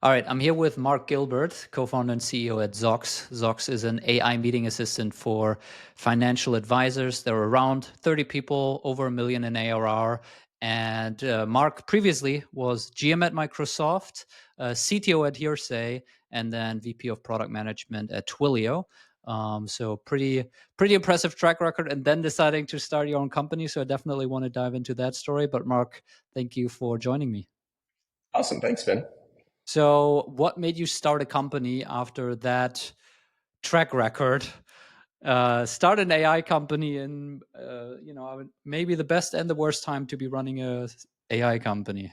All right, I'm here with Mark Gilbert, co-founder and CEO at Zocks. Zocks is an AI meeting assistant for financial advisors. There are around 30 people, over $1 million in ARR. And Mark previously was GM at Microsoft, CTO at Hearsay, and then VP of Product Management at Twilio. So pretty impressive track record, and then deciding to start your own company. So I definitely want to dive into that story. But Mark, thank you for joining me. Awesome. Thanks, Ben. So what made you start a company after that track record? Start an AI company in, maybe the best and the worst time to be running a AI company.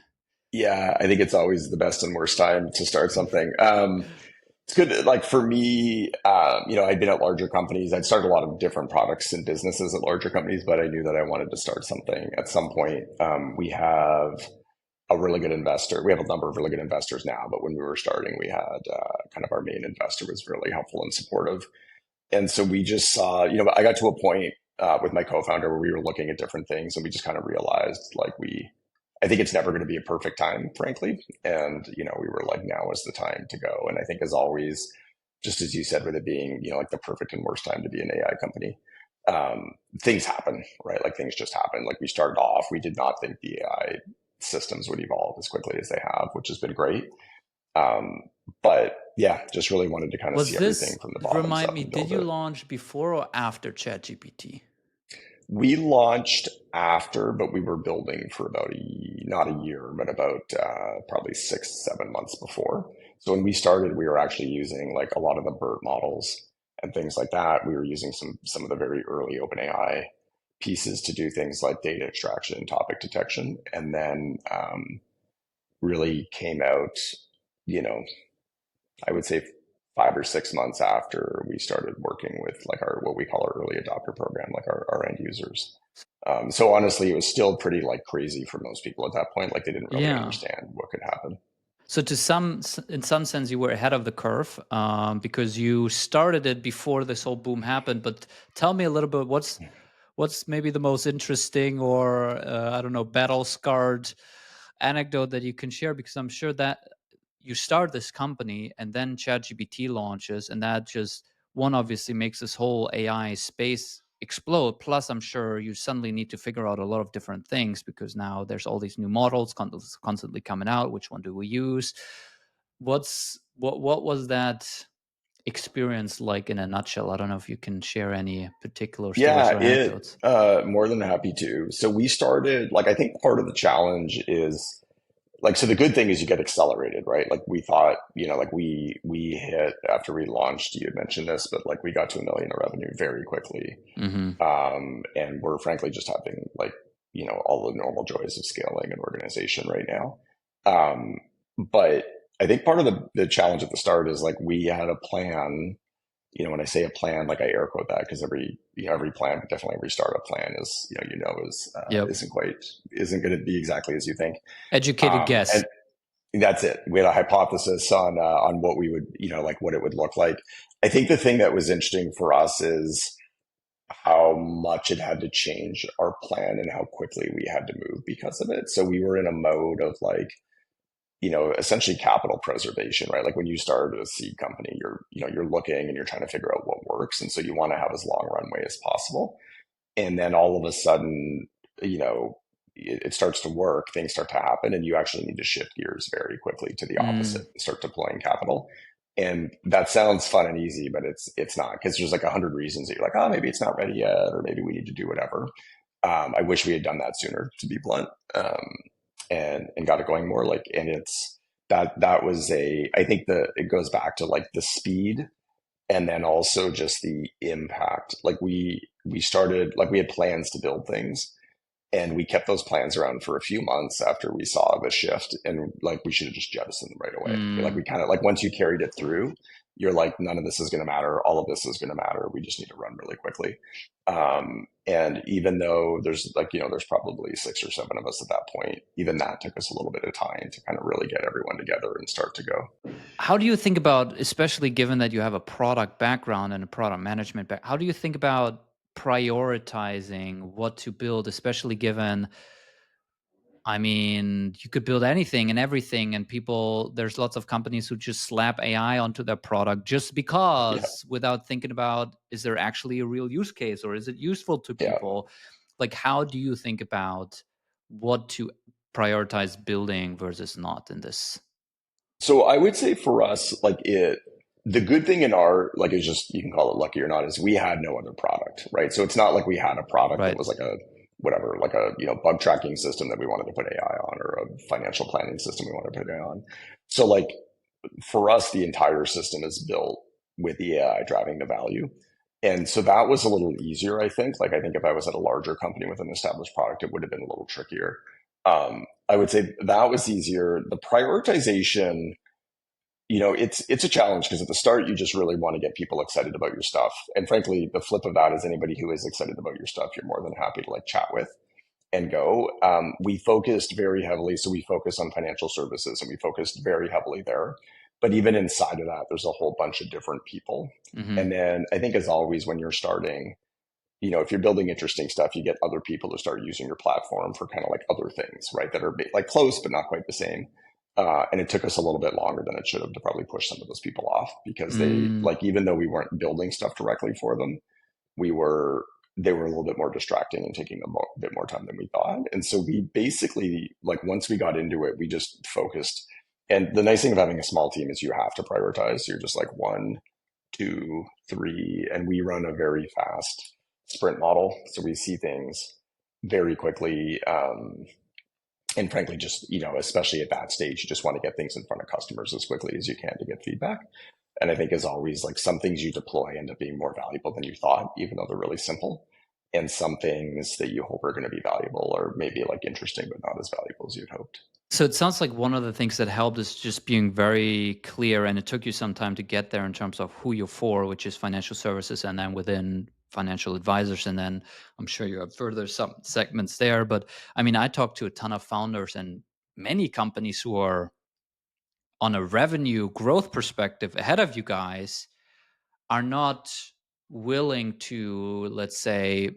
Yeah, I think it's always the best and worst time to start something. It's good. Like for me, I'd been at larger companies. I'd started a lot of different products and businesses at larger companies, but I knew that I wanted to start something at some point. We have a really good investor. We have a number of really good investors now, but when we were starting, we had kind of our main investor was really helpful and supportive. And so we just saw, I got to a point with my co-founder where we were looking at different things, and we just kind of realized I think it's never going to be a perfect time, frankly. And, we were like, now is the time to go. And I think as always, just as you said, with it being, like the perfect and worst time to be an AI company, things happen, right? Like things just happen. Like we started off, we did not think the AI systems would evolve as quickly as they have, which has been great. But yeah, just really wanted to kind of see everything from the bottom Remind up me, and did build you it. launch before or after ChatGPT? We launched after, but we were building for about not a year, but about probably 6, 7 months before. So when we started, we were actually using like a lot of the BERT models and things like that. We were using some of the very early OpenAI pieces to do things like data extraction, topic detection, and then really came out, you know, I would say 5 or 6 months after we started working with like what we call our early adopter program, like our end users. So honestly, it was still pretty like crazy for most people at that point. Like they didn't really understand what could happen. So in some sense, you were ahead of the curve because you started it before this whole boom happened. But tell me a little bit, what's maybe the most interesting or I don't know, battle scarred anecdote that you can share? Because I'm sure that you start this company and then ChatGPT launches, and that just one obviously makes this whole AI space explode. Plus, I'm sure you suddenly need to figure out a lot of different things because now there's all these new models constantly coming out. Which one do we use? What was that experience like in a nutshell? I don't know if you can share any particular stories Yeah, or anecdotes. more than happy to. So we started, like, I think part of the challenge is like, so the good thing is you get accelerated, right? Like we thought, like we hit after we launched, you had mentioned this, but like we got to $1 million in revenue very quickly. Mm-hmm. And we're frankly just having like, all the normal joys of scaling an organization right now. But I think part of the challenge at the start is like we had a plan. When I say a plan, like I air quote that because every plan, but definitely every startup plan is, Yep. isn't going to be exactly as you think. Educated guess. And that's it. We had a hypothesis on what we would, like what it would look like. I think the thing that was interesting for us is how much it had to change our plan and how quickly we had to move because of it. So we were in a mode of like, essentially capital preservation, right? Like when you start a seed company, you're looking and you're trying to figure out what works. And so you want to have as long runway as possible. And then all of a sudden, it starts to work, things start to happen, and you actually need to shift gears very quickly to the opposite and start deploying capital. And that sounds fun and easy, but it's not, because there's like 100 reasons that you're like, oh, maybe it's not ready yet, or maybe we need to do whatever. I wish we had done that sooner, to be blunt, and got it going more. Like, and it's that was I think it goes back to like the speed, and then also just the impact. Like we started, like we had plans to build things, and we kept those plans around for a few months after we saw the shift, and like we should have just jettisoned them right away. Like we kind of like once you carried it through, you're like, none of this is going to matter. All of this is going to matter. We just need to run really quickly. And even though there's like, there's probably 6 or 7 of us at that point, even that took us a little bit of time to kind of really get everyone together and start to go. How do you think about, especially given that you have a product background and a product management how do you think about prioritizing what to build, especially given I mean, you could build anything and everything, and there's lots of companies who just slap AI onto their product just Yeah. because, without thinking about, is there actually a real use case or is it useful to Yeah. people? Like, how do you think about what to prioritize building versus not in this? So I would say for us, the good thing in our, like, is just, you can call it lucky or not, is we had no other product, right? So it's not like we had a product that Right. was like a, whatever, like a, bug tracking system that we wanted to put AI on, or a financial planning system we wanted to put AI on. So like for us, the entire system is built with the AI driving the value. And so that was a little easier, I think. Like, I think if I was at a larger company with an established product, it would have been a little trickier. I would say that was easier. The prioritization, it's a challenge because at the start, you just really want to get people excited about your stuff. And frankly, the flip of that is anybody who is excited about your stuff, you're more than happy to like chat with and go. We focused very heavily. So we focus on financial services and we focused very heavily there. But even inside of that, there's a whole bunch of different people. Mm-hmm. And then I think, as always, when you're starting, if you're building interesting stuff, you get other people to start using your platform for kind of like other things, right? That are like close, but not quite the same. And it took us a little bit longer than it should have to probably push some of those people off because they, Mm, like, even though we weren't building stuff directly for them, we were they were a little bit more distracting and taking a bit more time than we thought. And so we basically, like, once we got into it, we just focused. And the nice thing of having a small team is you have to prioritize. You're just like one, two, three, and we run a very fast sprint model, so we see things very quickly. And frankly, just, especially at that stage, you just want to get things in front of customers as quickly as you can to get feedback. And I think, as always, like, some things you deploy end up being more valuable than you thought, even though they're really simple. And some things that you hope are going to be valuable are maybe like interesting, but not as valuable as you'd hoped. So it sounds like one of the things that helped is just being very clear, and it took you some time to get there in terms of who you're for, which is financial services, and then within financial advisors, and then I'm sure you have further some segments there. But I mean, I talked to a ton of founders and many companies who are on a revenue growth perspective ahead of you guys are not willing to, let's say,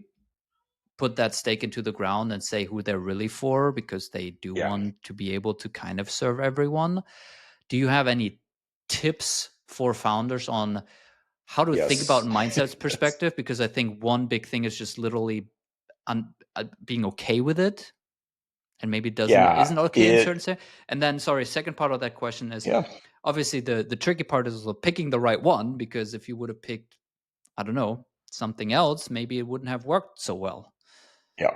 put that stake into the ground and say who they're really for because they do Yeah. want to be able to kind of serve everyone. Do you have any tips for founders on how to think about Yes. mindsets Yes. perspective? Because I think one big thing is just literally being okay with it, and maybe doesn't Yeah. isn't okay in certain It. say. And then, sorry, second part of that question is Yeah. obviously the tricky part is picking the right one, because if you would have picked, I don't know, something else, maybe it wouldn't have worked so well. Yeah.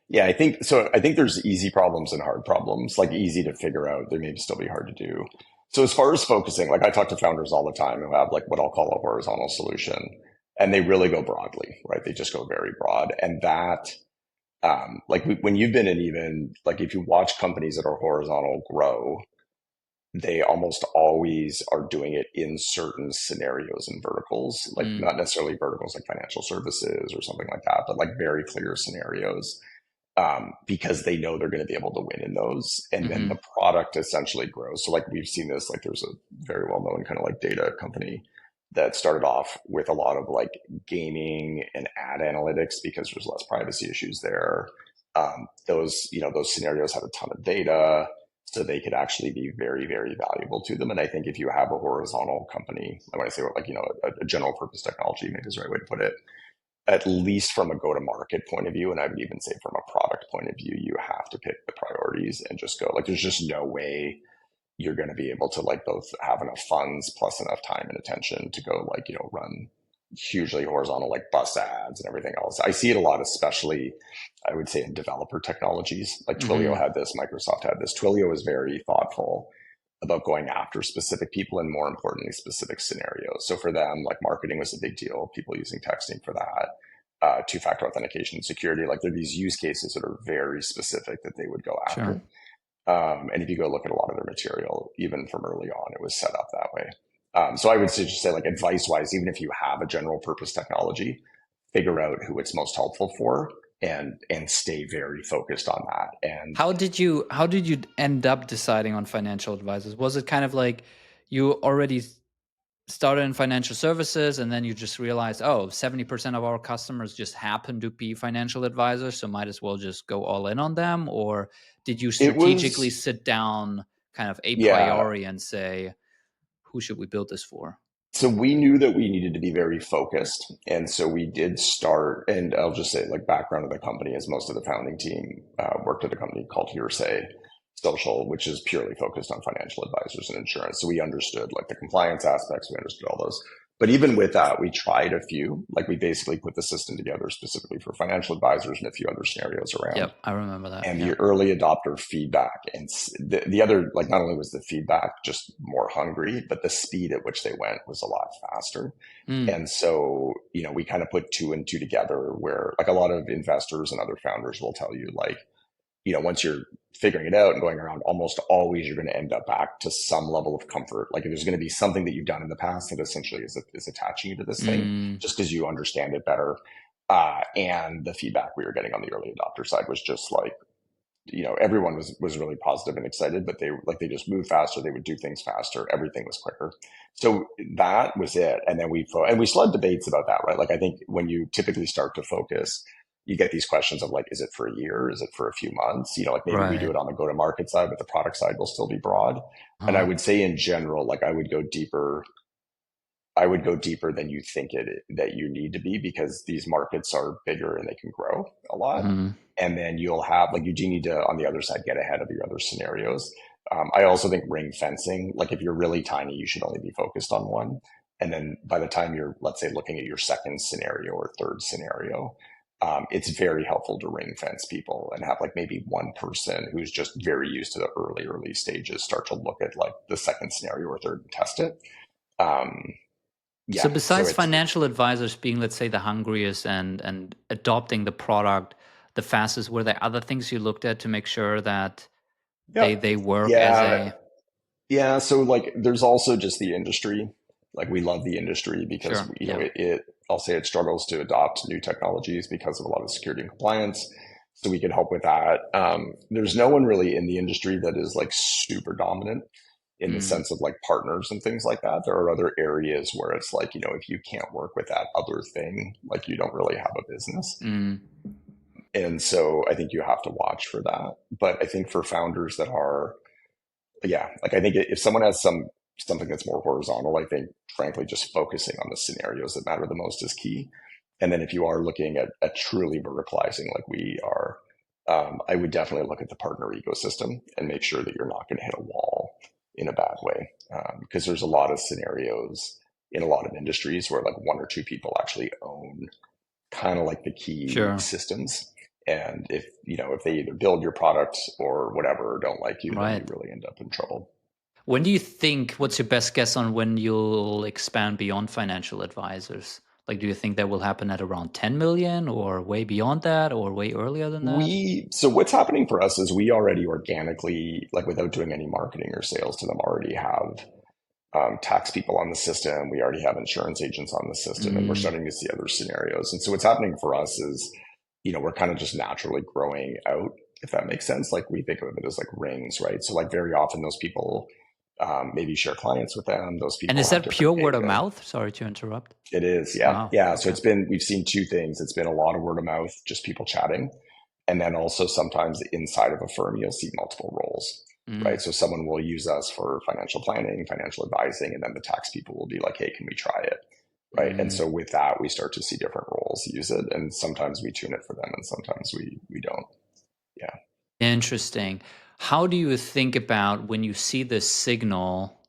Yeah. I think so. I think there's easy problems and hard problems. Like, easy to figure out, they may still be hard to do. So as far as focusing, like, I talk to founders all the time who have like what I'll call a horizontal solution, and they really go broadly, right? They just go very broad, and that like, when you've been in, even like, if you watch companies that are horizontal grow, they almost always are doing it in certain scenarios and verticals, like Mm, not necessarily verticals like financial services or something like that, but like very clear scenarios, because they know they're going to be able to win in those. And then hmm the product essentially grows. So like, we've seen this, like, there's a very well known kind of like data company that started off with a lot of like gaming and ad analytics because there's less privacy issues there. Those scenarios had a ton of data, so they could actually be very, very valuable to them. And I think if you have a horizontal company, I want to say, like, a general purpose technology, maybe is the right way to put it, at least from a go-to-market point of view, and I would even say from a product point of view, you have to pick the priorities and just go. Like, there's just no way you're going to be able to like both have enough funds plus enough time and attention to go, like, run hugely horizontal like bus ads and everything else. I see it a lot, especially I would say in developer technologies. Like, Twilio hmm had this, Microsoft had this. Twilio is very thoughtful about going after specific people and, more importantly, specific scenarios. So for them, like, marketing was a big deal. People using texting for that. Two-factor authentication, security. Like, there are these use cases that are very specific that they would go Sure. after. And if you go look at a lot of their material, even from early on, it was set up that way. So I would just say, like, advice-wise, even if you have a general purpose technology, figure out who it's most helpful for, and stay very focused on that. And How did you end up deciding on financial advisors? Was it kind of like you already started in financial services and then you just realized, oh, 70% of our customers just happen to be financial advisors, so might as well just go all in on them? Or did you It strategically was, sit down kind of a yeah. priori and say, who should we build this for? So we knew that we needed to be very focused. And so we did start, and I'll just say like background of the company is most of the founding team worked at a company called Hearsay Social, which is purely focused on financial advisors and insurance. So we understood like the compliance aspects, we understood all those. But even with that, we tried a few, like we basically put the system together specifically for financial advisors and a few other scenarios around. Yep, I remember that. And the Yeah. early adopter feedback and the other, like not only was the feedback just more hungry, but the speed at which they went was a lot faster. Mm, And so, we kind of put two and two together where like a lot of investors and other founders will tell you like, once you're figuring it out and going around, almost always you're going to end up back to some level of comfort. Like there's going to be something that you've done in the past that essentially is attaching you to this thing mm, just because you understand it better. And the feedback we were getting on the early adopter side was just like, everyone was really positive and excited, but they just moved faster. They would do things faster. Everything was quicker. So that was it. And then we still had debates about that, right? Like I think when you typically start to focus, you get these questions of like, is it for a year? Is it for a few months? Like maybe we do right. it on the go-to-market side, but the product side will still be broad. And I Uh, would say in general, like I would go deeper than you think that you need to be because these markets are bigger and they can grow a lot. mm, And then you'll have like you do need to on the other side get ahead of your other scenarios. I also think ring fencing, like if you're really tiny, you should only be focused on one. And then by the time you're, let's say, looking at your second scenario or third scenario, it's very helpful to ring fence people and have like maybe one person who's just very used to the early stages start to look at like the second scenario or third and test it. Um, so yeah, so besides financial advisors being, let's say, the hungriest and adopting the product the fastest, were there other things you looked at to make sure that yeah, they work as yeah, a yeah. So like, there's also just the industry. Like, we love the industry because sure, yeah. I'll say it struggles to adopt new technologies because of a lot of security and compliance. So we can help with that. There's no one really in the industry that is like super dominant in the Mm, sense of like partners and things like that. There are other areas where it's like, if you can't work with that other thing, like you don't really have a business. mm, And so I think you have to watch for that. But I think for founders that are, yeah, like I think if someone has something that's more horizontal, I think frankly just focusing on the scenarios that matter the most is key. And then if you are looking at truly verticalizing like we are, I would definitely look at the partner ecosystem and make sure that you're not going to hit a wall in a bad way, because there's a lot of scenarios in a lot of industries where like one or two people actually own kind of like the key sure, systems. And if they either build your product or whatever or don't like you, then you right. really end up in trouble. When do you think, what's your best guess on when you'll expand beyond financial advisors? Like, do you think that will happen at around 10 million or way beyond that or way earlier than that? So what's happening for us is we already organically, like without doing any marketing or sales to them, already have tax people on the system. We already have insurance agents on the system, and we're Mm, starting to see other scenarios. And so what's happening for us is, we're kind of just naturally growing out, if that makes sense. Like we think of it as like rings, right? So like very often those people maybe share clients with them. Those and people is have that pure different word of data. mouth? Sorry to interrupt. It is, yeah, Wow. yeah. So Okay. we've seen two things. It's been a lot of word of mouth, just people chatting, and then also sometimes inside of a firm, you'll see multiple roles, right? Mm, So someone will use us for financial planning, financial advising, and then the tax people will be like, hey, can we try it? Right. And mm. so with that, we start to see different roles use it. And sometimes we tune it for them and sometimes we don't. Yeah. Interesting. How do you think about when you see this signal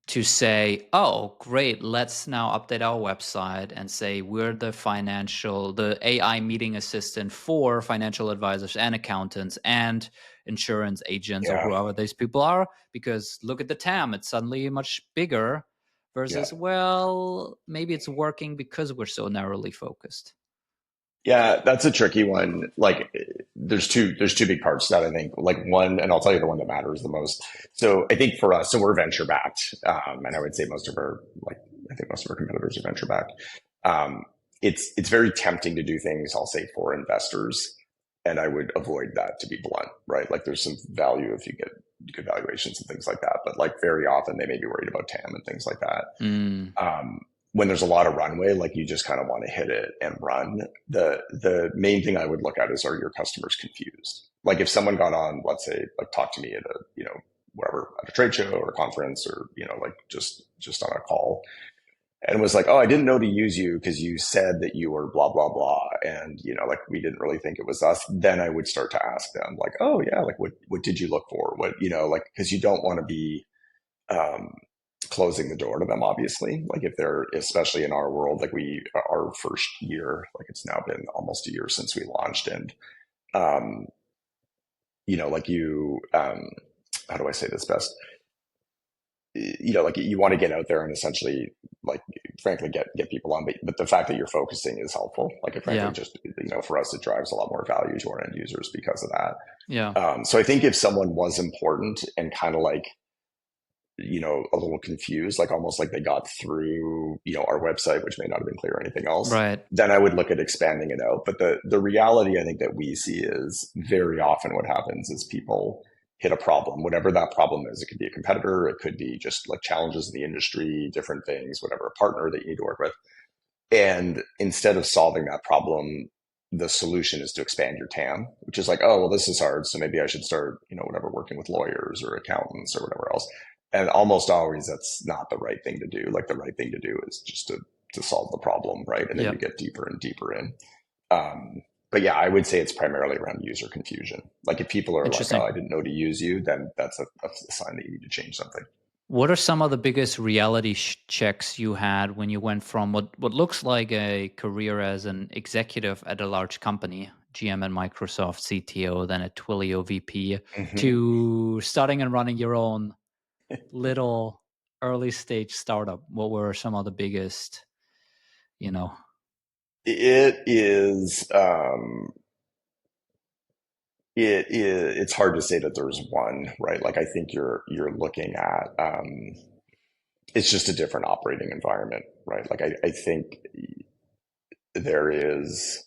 to say, oh, great, let's now update our website and say we're the AI meeting assistant for financial advisors and accountants and insurance agents or Yeah. whoever these people are? Because look at the TAM, it's suddenly much bigger Yeah. versus, well, maybe it's working because we're so narrowly focused. Yeah. That's a tricky one. Like there's two big parts to that, I think. Like one, and I'll tell you the one that matters the most. So I think for us, so we're venture backed. And I would say I think most of our competitors are venture backed. Um, it's very tempting to do things, I'll say, for investors. And I would avoid that, to be blunt, right? Like there's some value if you get good valuations and things like that. But like very often they may be worried about TAM and things like that. Mm, Um, when there's a lot of runway, like you just kind of want to hit it and run. The main thing I would look at is, are your customers confused? Like if someone got on, let's say, like talk to me at a, wherever, at a trade show or a conference, or, like just on a call, and was like, oh, I didn't know to use you because you said that you were blah, blah, blah. And, like we didn't really think it was us. Then I would start to ask them like, oh yeah, like what did you look for? What, like, cause you don't want to be, um, closing the door to them, obviously. Like if they're, especially in our world, like our first year, like it's now been almost a year since we launched. And, um, like how do I say this best? Like you want to get out there and essentially, like, frankly, get people on, but the fact that you're focusing is helpful. Like, it frankly Yeah. just, for us, it drives a lot more value to our end users because of that. Yeah. So I think if someone was important and kind of like, a little confused, like almost like they got through, our website, which may not have been clear or anything else, Right. then I would look at expanding it out. But the reality I think that we see is very often what happens is people hit a problem, whatever that problem is. It could be a competitor, it could be just like challenges in the industry, different things, whatever, a partner that you need to work with. And instead of solving that problem, the solution is to expand your TAM, which is like, oh, well, this is hard, so maybe I should start, whatever, working with lawyers or accountants or whatever else. And almost always that's not the right thing to do. Like the right thing to do is just to solve the problem, right? And then Yeah. you get deeper and deeper in. But yeah, I would say it's primarily around user confusion. Like if people are like, oh, Interesting. I didn't know to use you, then that's a sign that you need to change something. What are some of the biggest reality checks you had when you went from what looks like a career as an executive at a large company, GM at Microsoft, CTO, then at Twilio VP, Mm-hmm. to starting and running your own little early stage startup? What were some of the biggest, you know? It is, it's hard to say that there's one, right? Like I think you're looking at, it's just a different operating environment, right? Like I think there is,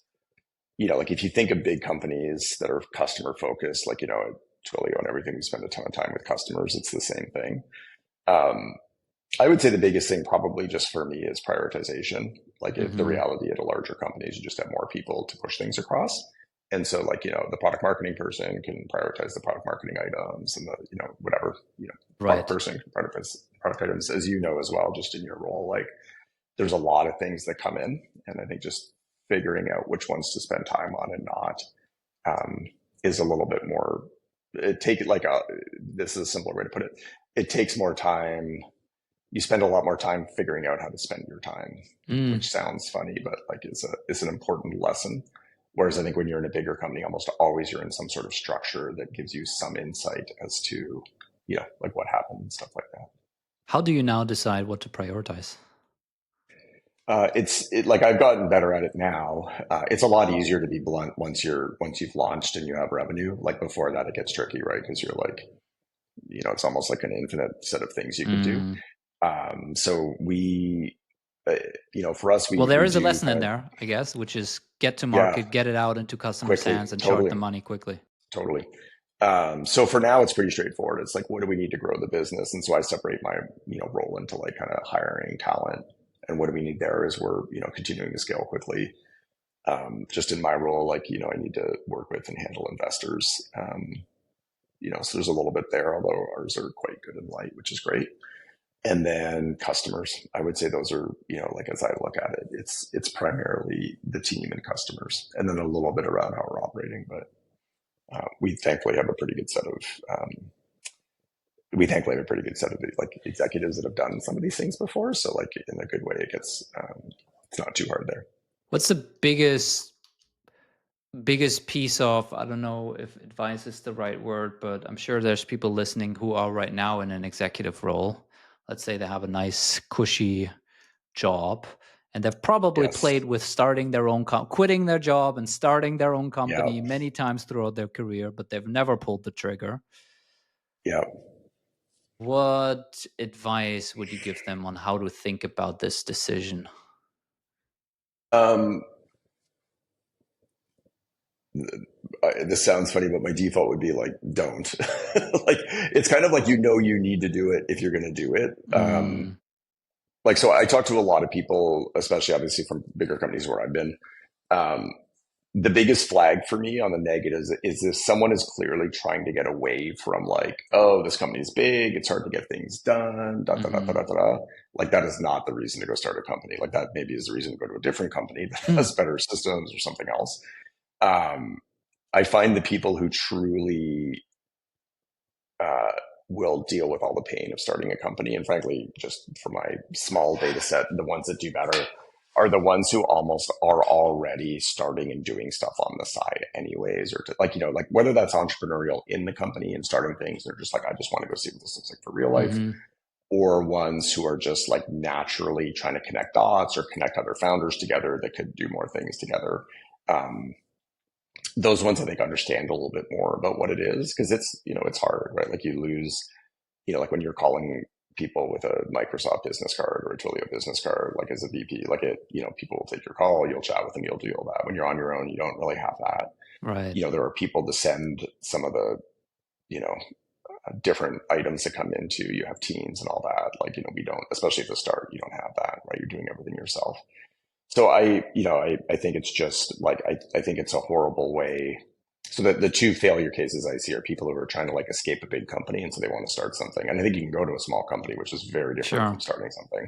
like if you think of big companies that are customer focused, like, Twilio and everything, we spend a ton of time with customers. It's the same thing. Um, I would say the biggest thing probably just for me is prioritization. Like if the Hmm. reality at a larger company is you just have more people to push things across. And so like, the product marketing person can prioritize the product marketing items, and the, whatever, product Right. person can prioritize product items, as as well, just in your role. Like there's a lot of things that come in. And I think just figuring out which ones to spend time on and not, um, is a little bit more, this is a simpler way to put it. It takes more time. You spend a lot more time figuring out how to spend your time, Mm. which sounds funny, but like is an important lesson. Whereas I think when you're in a bigger company, almost always you're in some sort of structure that gives you some insight as to, like what happened and stuff like that. How do you now decide what to prioritize? Like I've gotten better at it now. It's a lot easier to be blunt once you've launched and you have revenue. Like before that, it gets tricky, right? Because you're like, it's almost like an infinite set of things you could do. Mm. So uh, for us, Well, there we is a do lesson in kind of, there, I guess, which is get to yeah, market, get it out into customers' quickly, hands, and charge totally, the money quickly. totally. So for now, it's pretty straightforward. It's like, what do we need to grow the business? And so I separate my, role into like kind of hiring talent, and what do we need there is we're, continuing to scale quickly. Just in my role, like, I need to work with and handle investors. So there's a little bit there, although ours are quite good and light, which is great. And then customers, I would say those are, like as I look at it, it's primarily the team and customers, and then a little bit around how we're operating. But we thankfully have a pretty good set of like executives that have done some of these things before. So like in a good way, it's not too hard there. What's the biggest piece of, I don't know if advice is the right word, but I'm sure there's people listening who are right now in an executive role. Let's say they have a nice cushy job, and they've probably Yes. played with starting their own quitting their job and starting their own Yeah. company many times throughout their career, but they've never pulled the trigger. Yeah. What advice would you give them on how to think about this decision? Um, this sounds funny, but my default would be like, don't. Like, it's kind of like, you need to do it if you're going to do it. Mm. like, so I talk to a lot of people, especially obviously from bigger companies where I've been. Um, the biggest flag for me on the negatives is if someone is clearly trying to get away from like, oh, this company is big, it's hard to get things done, da da da da Mm-hmm. da da. Like that is not the reason to go start a company. Like that maybe is the reason to go to a different company that has better systems or something else. Um, I find the people who truly uh, will deal with all the pain of starting a company. And frankly, just for my small data set, the ones that do better are the ones who almost are already starting and doing stuff on the side anyways, or to, like, like whether that's entrepreneurial in the company and starting things, they're just like, I just want to go see what this looks like for real life, Mm-hmm. or ones who are just like naturally trying to connect dots or connect other founders together that could do more things together. Um, those ones I think understand a little bit more about what it is, because it's, it's hard, right? Like you lose, like when you're calling people with a Microsoft business card or a Twilio business card, like as a VP, like people will take your call, you'll chat with them, you'll do all that. When you're on your own, you don't really have that. Right. There are people to send some of the, different items that come into, you have teams and all that. Like, we don't, especially at the start, you don't have that, right? You're doing everything yourself. So I think it's just like, I think it's a horrible way. So the two failure cases I see are people who are trying to like escape a big company. And so they want to start something. And I think you can go to a small company, which is very different from Sure. starting something.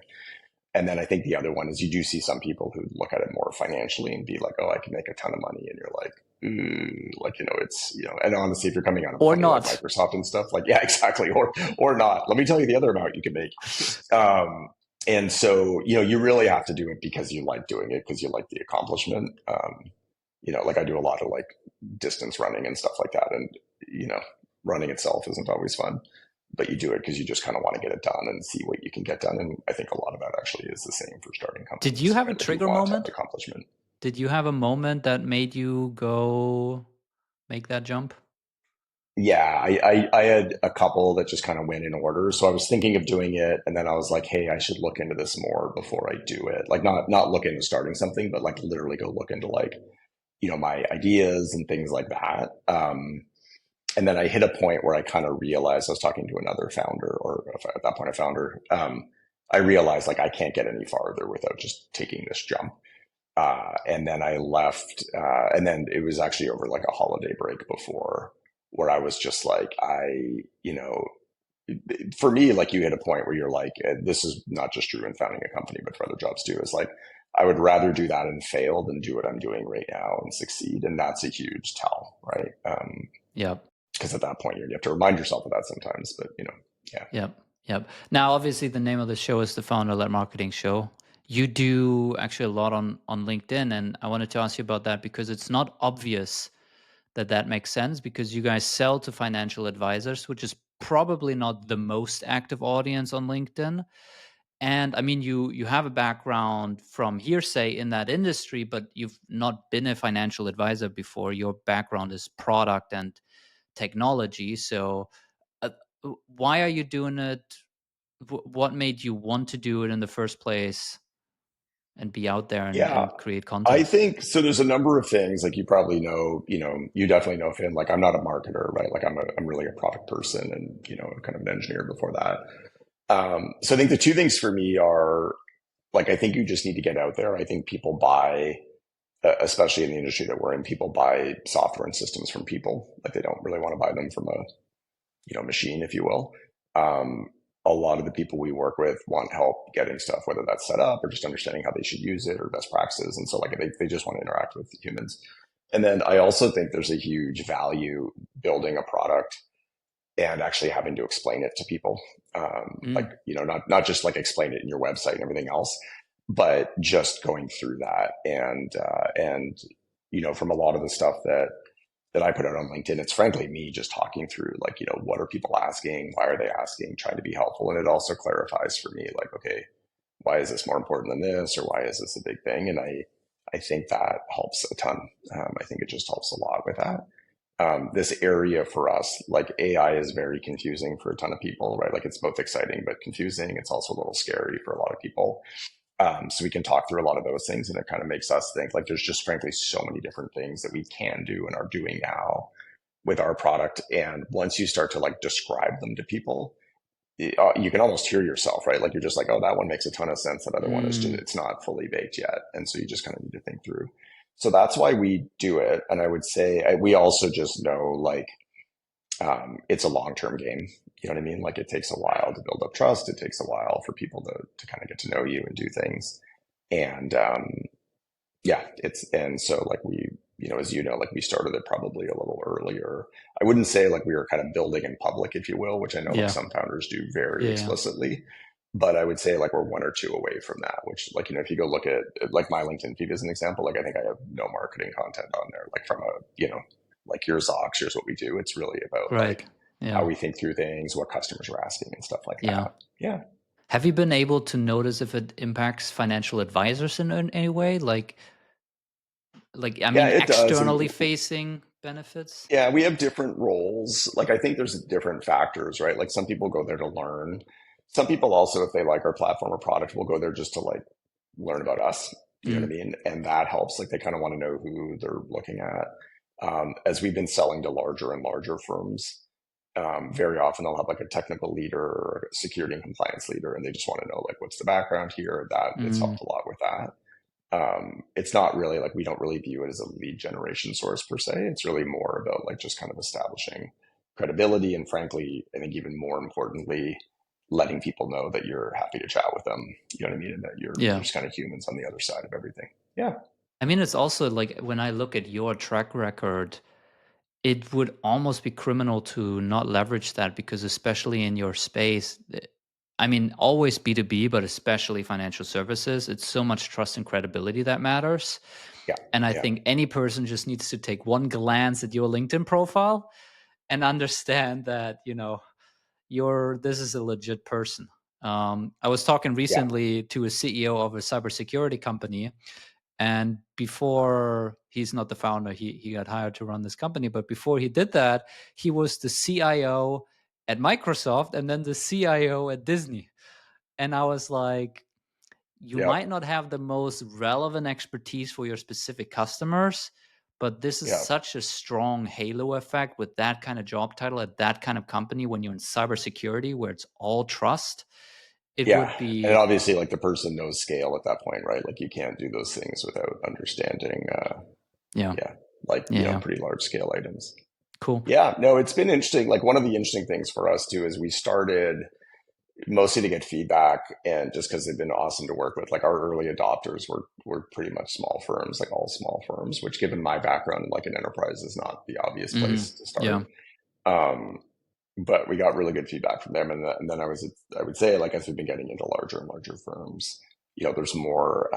And then I think the other one is you do see some people who look at it more financially and be like, oh, I can make a ton of money. And you're like, ooh, like, it's, and honestly, if you're coming out of a Or company like not. Microsoft and stuff, like, yeah, exactly. Or not. Let me tell you the other amount you can make. Um, and so, you really have to do it because you like doing it, because you like the accomplishment. Like I do a lot of like distance running and stuff like that. And, running itself isn't always fun, but you do it because you just kind of want to get it done and see what you can get done. And I think a lot of that actually is the same for starting Did you companies, have a right? Like you trigger want to have moment? accomplishment. Did you have a moment that made you go make that jump? Yeah, I had a couple that just kind of went in order. So I was thinking of doing it, and then I was like, hey, I should look into this more before I do it. Like not look into starting something, but like literally go look into like, my ideas and things like that. And then I hit a point where I kind of realized I was talking to another founder, or at that point a founder. I realized like I can't get any farther without just taking this jump. And then I left, and then it was actually over like a holiday break before, where I was just like, for me, like you hit a point where you're like, this is not just true in founding a company, but for other jobs too. Is like, I would rather do that and fail than do what I'm doing right now and succeed. And that's a huge tell, right? Yep. Because at that point, you have to remind yourself of that sometimes. But yeah, Yep. Yep. Now, obviously, the name of the show is the Founder-Led Marketing Show. You do actually a lot on LinkedIn, and I wanted to ask you about that because it's not obvious that makes sense, because you guys sell to financial advisors, which is probably not the most active audience on LinkedIn. And I mean, you have a background from Hearsay in that industry, but you've not been a financial advisor before. Your background is product and technology. So, uh, why are you doing it? What made you want to do it in the first place and be out there yeah. and create I content? think so. There's a number of things like you probably know. You definitely know, Finn. Like I'm not a marketer, right? Like I'm really a product person, and kind of an engineer before that. So I think the two things for me are like, I think you just need to get out there. I think people buy, especially in the industry that we're in, people buy software and systems from people. Like they don't really want to buy them from a, machine, if you will. Um, a lot of the people we work with want help getting stuff, whether that's set up or just understanding how they should use it or best practices. And so like they just want to interact with humans. And then I also think there's a huge value building a product and actually having to explain it to people. Like, Mm, not just like explain it in your website and everything else, but just going through that. And, from a lot of the stuff that I put out on LinkedIn, it's frankly me just talking through like, what are people asking? Why are they asking? Trying to be helpful. And it also clarifies for me, like, okay, why is this more important than this? Or why is this a big thing? And I think that helps a ton. I think it just helps a lot with that. This area for us, like AI is very confusing for a ton of people, right? Like it's both exciting, but confusing. It's also a little scary for a lot of people. So we can talk through a lot of those things, and it kind of makes us think like there's just frankly so many different things that we can do and are doing now with our product. And once you start to like describe them to people, you can almost hear yourself, right? Like you're just like, oh, that one makes a ton of sense. That other one is just, Mm, it's not fully baked yet. And so you just kind of need to think through. So that's why we do it. And I would say we also just know like, it's a long-term game. You know what I mean? Like it takes a while to build up trust. It takes a while for people to kind of get to know you and do things. And, yeah, and so like we, as you know, like we started it probably a little earlier. I wouldn't say like we were kind of building in public, if you will, which I know like yeah, some founders do very yeah, explicitly, but I would say like we're one or two away from that, which like, if you go look at like my LinkedIn feed as an example, like I think I have no marketing content on there, like from a, like here's Zocks, here's what we do. It's really about right, like how yeah, we think through things, what customers are asking and stuff like yeah. that. Yeah. Have you been able to notice if it impacts financial advisors in any way? Like I Yeah, mean, it does. externally And facing benefits? yeah, we have different roles. Like I think there's different factors, right? Like some people go there to learn. Some people also, if they like our platform or product, will go there just to like learn about us. You know what I Mm, mean? And that helps. Like they kind of want to know who they're looking at. As we've been selling to larger and larger firms, very often they'll have like a technical leader or a security and compliance leader, and they just want to know like what's the background here. That it's mm, helped a lot with that. It's not really like we don't really view it as a lead generation source per se. It's really more about like just kind of establishing credibility and frankly, I think even more importantly, letting people know that you're happy to chat with them. You know what I mean? And that you're yeah. there's kind of humans on the other side of everything. Yeah. I mean, it's also like when I look at your track record, it would almost be criminal to not leverage that because, especially in your space, I mean, always B2B, but especially financial services, it's so much trust and credibility that matters. Yeah. And I Yeah. think any person just needs to take one glance at your LinkedIn profile and understand that, this is a legit person. I was talking Yeah. recently to a CEO of a cybersecurity company, and before he's not the founder, he got hired to run this company. But before he did that, he was the CIO at Microsoft and then the CIO at Disney. And I was like, you Yeah. might not have the most relevant expertise for your specific customers, but this is Yeah. such a strong halo effect with that kind of job title at that kind of company when you're in cybersecurity where it's all trust. It Yeah. would And be, obviously like the person knows scale at that point, right? Like you can't do those things without understanding yeah, yeah, like, yeah, yeah. pretty large scale items. Cool. Yeah, no, it's been interesting. Like one of the interesting things for us too is we started mostly to get feedback and just because they've been awesome to work with. Like our early adopters were pretty much small firms, like all small firms, which given my background, like an enterprise is not the obvious Mm, place to yeah. start. Um, but we got really good feedback from them. And then I would say like, as we've been getting into larger and larger firms, there's more,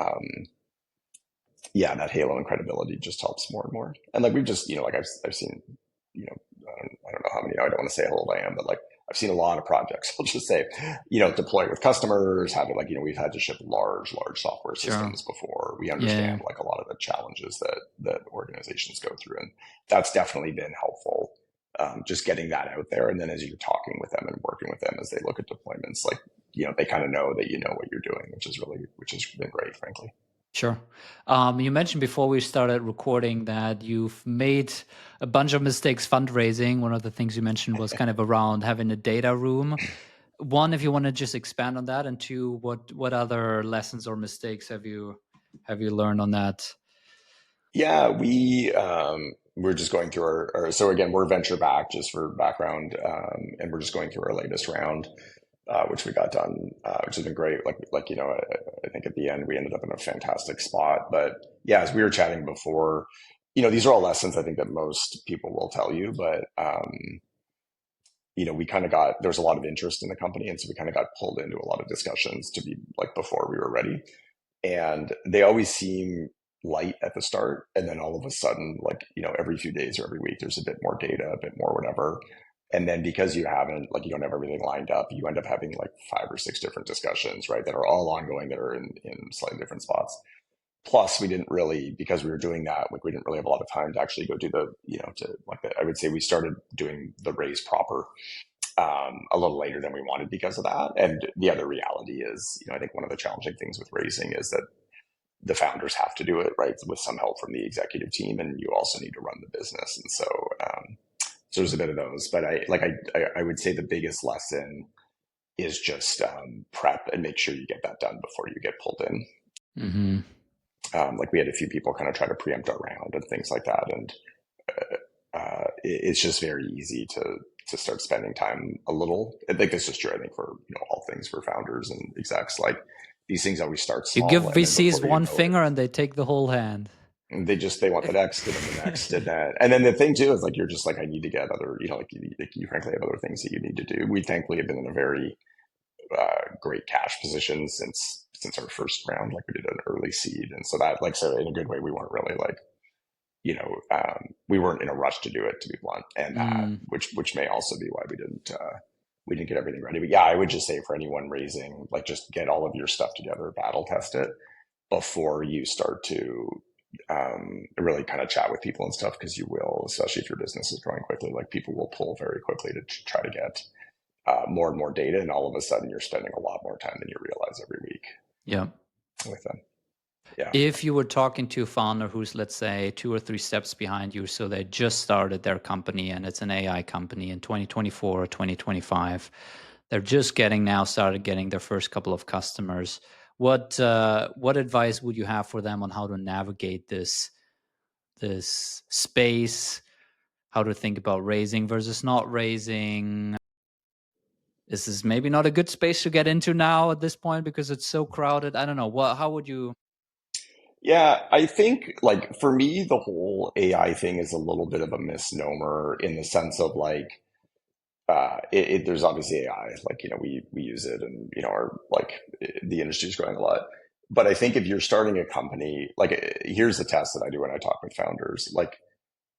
yeah, that halo and credibility just helps more and more. And like we've just, like I've seen, I don't know how many, I don't want to say how old I am, but like I've seen a lot of projects. I'll just say, deploy with customers, have it like, we've had to ship large software Sure. systems before. We Yeah, yeah. understand like a lot of the challenges that organizations go through. And that's definitely been helpful. Just getting that out there. And then as you're talking with them and working with them as they look at deployments, like, they kind of know that you know what you're doing, which has been great, frankly. Sure. You mentioned before we started recording that you've made a bunch of mistakes fundraising. One of the things you mentioned was kind of around having a data room. One, if you want to just expand on that, and two, what other lessons or mistakes have you learned on that? Yeah, we're just going through so again, we're venture back just for background, and we're just going through our latest round, which we got done, which has been great. Like I think at the end we ended up in a fantastic spot. But yeah, as we were chatting before, these are all lessons I think that most people will tell you. But we kind of there was a lot of interest in the company, and so we kind of got pulled into a lot of discussions to be like before we were ready, and they always seem light at the start, and then all of a sudden, like every few days or every week there's a bit more data, a bit more whatever, and then because you don't have everything lined up, you end up having like 5 or 6 different discussions, right, that are all ongoing, that are in slightly different spots. Plus we didn't really, because we were doing that, like we didn't really have a lot of time to actually go do I would say we started doing the raise proper a little later than we wanted because of that. And the other reality is, I think one of the challenging things with raising is that the founders have to do it, right, with some help from the executive team, and you also need to run the business. And so there's a bit of those. But I would say the biggest lesson is just prep and make sure you get that done before you get pulled in. Mm-hmm. Like we had a few people kind of try to preempt our round and things like that, and it's just very easy to start spending time a little. I think this is true. I think for all things for founders and execs, like these things always start You give small, and then VCs before you one know it, finger and they take the whole hand. they want the next and then the next and then the thing too is like you're just like I need to get other like you frankly have other things that you need to do. We thankfully have been in a very great cash position since our first round. Like we did an early seed, and so that like so in a good way we weren't really like we weren't in a rush to do it, to be blunt, and which may also be why we didn't get everything ready. But yeah, I would just say for anyone raising, like just get all of your stuff together, battle test it before you start to really kind of chat with people and stuff, because you will, especially if your business is growing quickly, like people will pull very quickly to try to get more and more data, and all of a sudden you're spending a lot more time than you realize every week. Yeah. With them. Yeah. If you were talking to a founder who's, let's say, 2 or 3 steps behind you, so they just started their company and it's an AI company in 2024 or 2025, they're just started getting their first couple of customers. What advice would you have for them on how to navigate this space, how to think about raising versus not raising? This is maybe not a good space to get into now at this point because it's so crowded. I don't know. How would you? Yeah, I think like for me, the whole AI thing is a little bit of a misnomer in the sense of like, there's obviously AI, like, we use it and, our like the industry is growing a lot. But I think if you're starting a company, like here's the test that I do when I talk with founders, like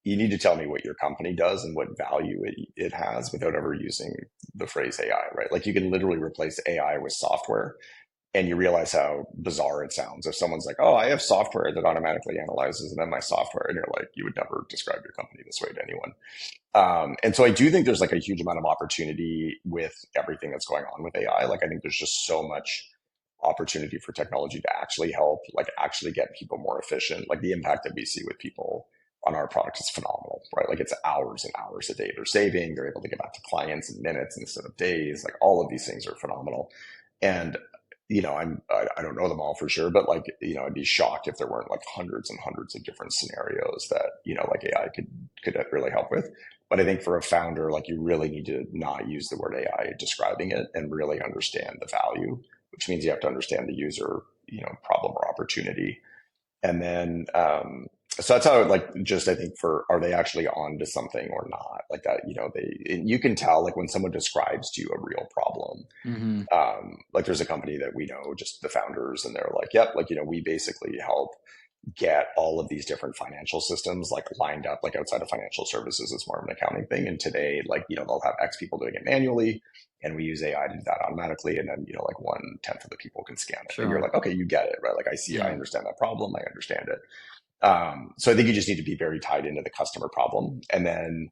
you need to tell me what your company does and what value it has without ever using the phrase AI, right? Like you can literally replace AI with software, and you realize how bizarre it sounds if someone's like, oh, I have software that automatically analyzes, and then my software, and you're like, you would never describe your company this way to anyone. And so I do think there's like a huge amount of opportunity with everything that's going on with AI. Like I think there's just so much opportunity for technology to actually help, like actually get people more efficient. Like the impact that we see with people on our product is phenomenal, right? Like it's hours and hours a day they're saving. They're able to get back to clients in minutes instead of days. Like all of these things are phenomenal. And I don't know them all for sure, but like, I'd be shocked if there weren't like hundreds and hundreds of different scenarios that, like AI could really help with. But I think for a founder, like you really need to not use the word AI describing it and really understand the value, which means you have to understand the user, problem or opportunity. And then, so that's how I would like just, I think are they actually on to something or not? Like that, you can tell like when someone describes to you a real problem. Mm-hmm. Like there's a company that we know, just the founders, and they're like, yep, like, we basically help get all of these different financial systems like lined up, like outside of financial services, it's more of an accounting thing. And today, like, they'll have X people doing it manually, and we use AI to do that automatically. And then, like 1/10 of the people can scan it. Sure. And you're like, okay, you get it, right? Like I see, Yeah. I understand that problem. I understand it. So I think you just need to be very tied into the customer problem. And then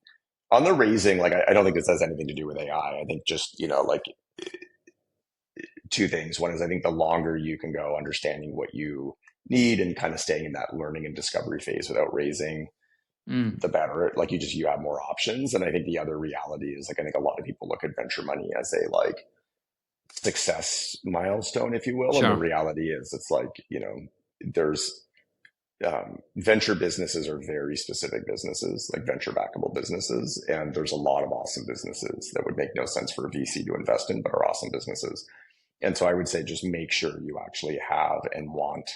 on the raising, like, I don't think this has anything to do with AI. I think just, like two things. One is I think the longer you can go understanding what you need and kind of staying in that learning and discovery phase without raising, the better. Like you have more options. And I think the other reality is like, I think a lot of people look at venture money as a like success milestone, if you will. Sure. And the reality is it's like, there's venture businesses are very specific businesses, like venture backable businesses. And there's a lot of awesome businesses that would make no sense for a VC to invest in, but are awesome businesses. And so I would say just make sure you actually have and want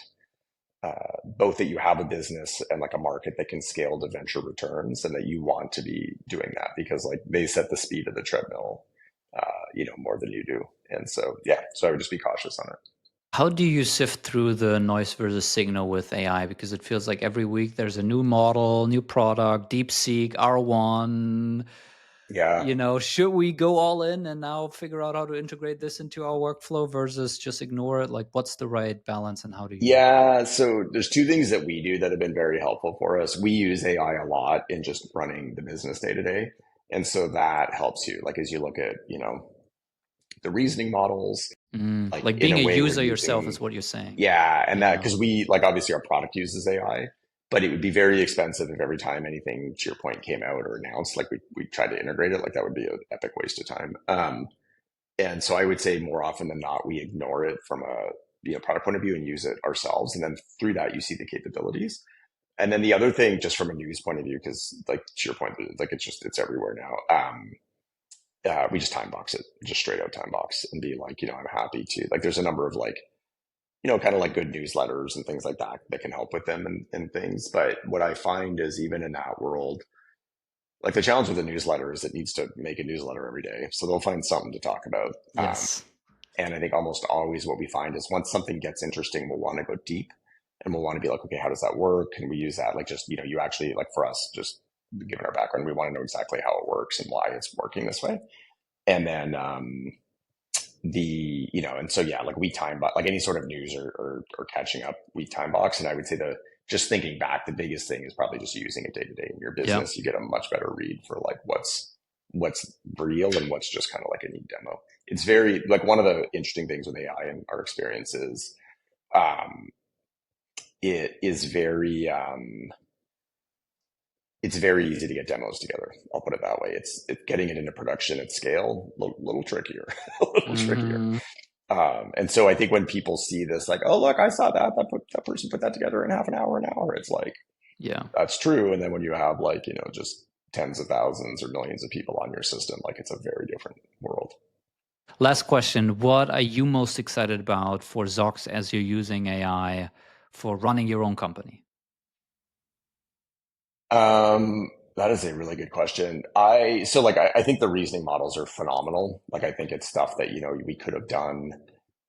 both that you have a business and like a market that can scale to venture returns, and that you want to be doing that, because like they set the speed of the treadmill, more than you do. And so, yeah, so I would just be cautious on it. How do you sift through the noise versus signal with AI? Because it feels like every week there's a new model, new product, DeepSeek, R1. Yeah. Should we go all in and now figure out how to integrate this into our workflow versus just ignore it? Like, what's the right balance, and how do you? Yeah. So there's two things that we do that have been very helpful for us. We use AI a lot in just running the business day to day. And so that helps you, like, as you look at, the reasoning models, Like in being a a way we're user yourself using, is what you're saying. yeah. And that, Yeah. because we, like, obviously our product uses AI, but it would be very expensive if every time anything, to your point, came out or announced, like we tried to integrate it, like that would be an epic waste of time. And so I would say more often than not, we ignore it from a product point of view and use it ourselves. And then through that, you see the capabilities. And then the other thing, just from a news point of view, because like to your point, like it's everywhere now. We just time box it, just straight out time box, and be like, I'm happy to, like, there's a number of like, kind of like good newsletters and things like that that can help with them and things. But what I find is even in that world, like the challenge with a newsletter is it needs to make a newsletter every day. So they'll find something to talk about. Yes. And I think almost always what we find is once something gets interesting, we'll want to go deep and we'll want to be like, okay, how does that work? Can we use that? Like just, you actually, like for us, just given our background, we want to know exactly how it works and why it's working this way. And then and so yeah, like we time box, like any sort of news or catching up, we time box. And I would say just thinking back, the biggest thing is probably just using it day to day in your business. Yep. You get a much better read for like what's real and what's just kind of like a neat demo. It's very like one of the interesting things with AI and our experience is it is very it's very easy to get demos together. I'll put it that way. It's getting it into production at scale, little trickier, a little trickier. And so I think when people see this, like, oh, look, I saw that person put that together in half an hour, it's like, Yeah, that's true. And then when you have like, just tens of thousands or millions of people on your system, like it's a very different world. Last question. What are you most excited about for Zocks as you're using AI for running your own company? That is a really good question. I think the reasoning models are phenomenal. Like, I think it's stuff that, we could have done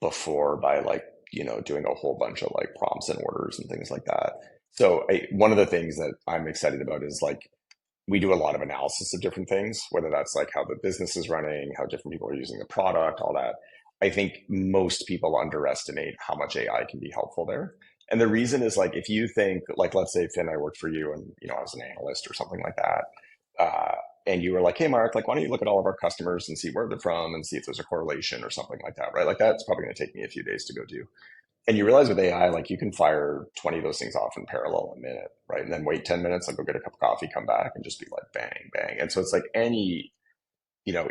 before by like, doing a whole bunch of like prompts and orders and things like that. So one of the things that I'm excited about is like, we do a lot of analysis of different things, whether that's like how the business is running, how different people are using the product, all that. I think most people underestimate how much AI can be helpful there. And the reason is like, if you think like, let's say Finn, I worked for you and, I was an analyst or something like that. And you were like, hey, Mark, like, why don't you look at all of our customers and see where they're from and see if there's a correlation or something like that, right? Like that's probably going to take me a few days to go do. And you realize with AI, like you can fire 20 of those things off in parallel in a minute, right? And then wait 10 minutes and go get a cup of coffee, come back and just be like, bang, bang. And so it's like any,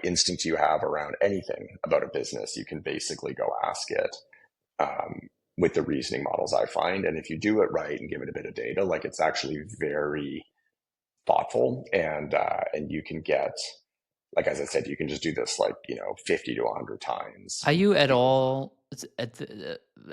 instinct you have around anything about a business, you can basically go ask it with the reasoning models I find. And if you do it right and give it a bit of data, like it's actually very thoughtful and you can get, like, as I said, you can just do this like, 50 to 100 times. Are you at all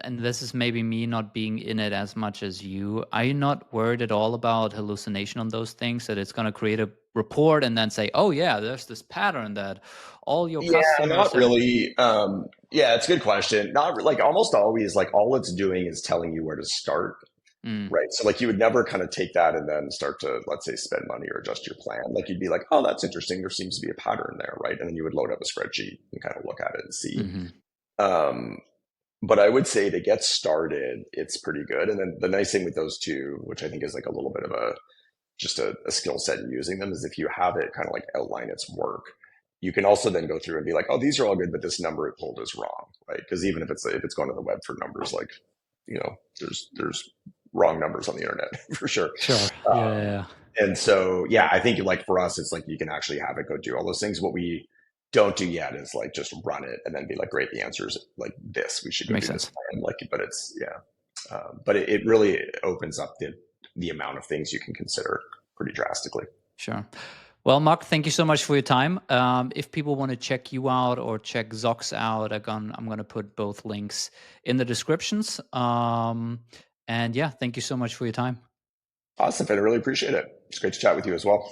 and this is maybe me not being in it as much as you, are you not worried at all about hallucination on those things, that it's going to create a report and then say, oh yeah, there's this pattern that all your Yeah, customers not have. really. Yeah, it's a good question. Not like almost always, like all it's doing is telling you where to start, Mm, right? So like you would never kind of take that and then start to, let's say, spend money or adjust your plan. Like you'd be like, oh, that's interesting. There seems to be a pattern there, right? And then you would load up a spreadsheet and kind of look at it and see. mhm. Um, but I would say to get started, it's pretty good. And then the nice thing with those two, which I think is like a little bit of a skill set in using them, is if you have it kind of like outline its work, you can also then go through and be like, oh, these are all good, but this number it pulled is wrong, right? Because even if it's going to the web for numbers, like, there's wrong numbers on the internet for sure. Sure. Um, Yeah. and so, yeah, I think like for us, it's like you can actually have it go do all those things. What we don't do yet is like just run it and then be like, great, the answer is like this. We should go Makes do this sense. plan. Like, but it's but it really opens up the amount of things you can consider pretty drastically. Sure. Well, Mark, thank you so much for your time. If people want to check you out or check Zocks out, I'm going to put both links in the descriptions. And yeah, thank you so much for your time. Awesome. I really appreciate it. It's great to chat with you as well.